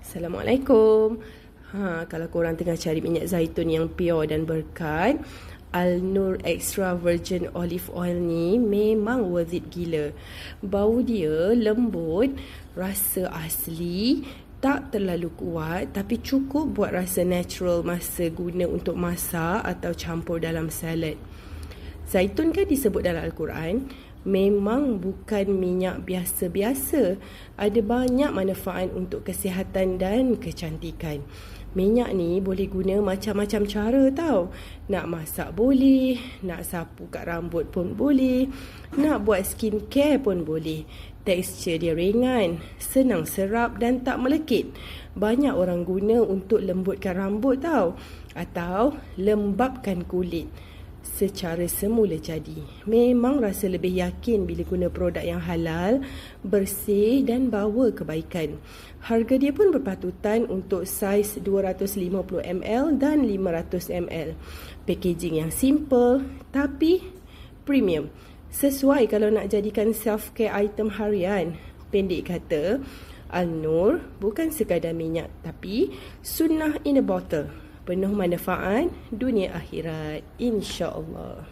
Assalamualaikum. Kalau korang tengah cari minyak zaitun yang pure dan berkat, Al-Nur Extra Virgin Olive Oil ni memang worth it gila. Bau dia lembut, rasa asli, tak terlalu kuat tapi cukup buat rasa natural masa guna untuk masak atau campur dalam salad. Zaitun kan disebut dalam Al-Quran memang bukan minyak biasa-biasa. Ada banyak manfaat untuk kesihatan dan kecantikan. Minyak ni boleh guna macam-macam cara tau. Nak masak boleh, nak sapu kat rambut pun boleh, nak buat skincare pun boleh. Tekstur dia ringan, senang serap dan tak melekit. Banyak orang guna untuk lembutkan rambut tau, atau lembapkan kulit secara semula jadi. Memang rasa lebih yakin bila guna produk yang halal, bersih dan bawa kebaikan. Harga dia pun berpatutan untuk saiz 250ml dan 500ml. Packaging yang simple tapi premium. Sesuai kalau nak jadikan self-care item harian. Pendek kata, Al-Nur bukan sekadar minyak tapi sunnah in a bottle. Penuh manfaat dunia akhirat, insya-Allah.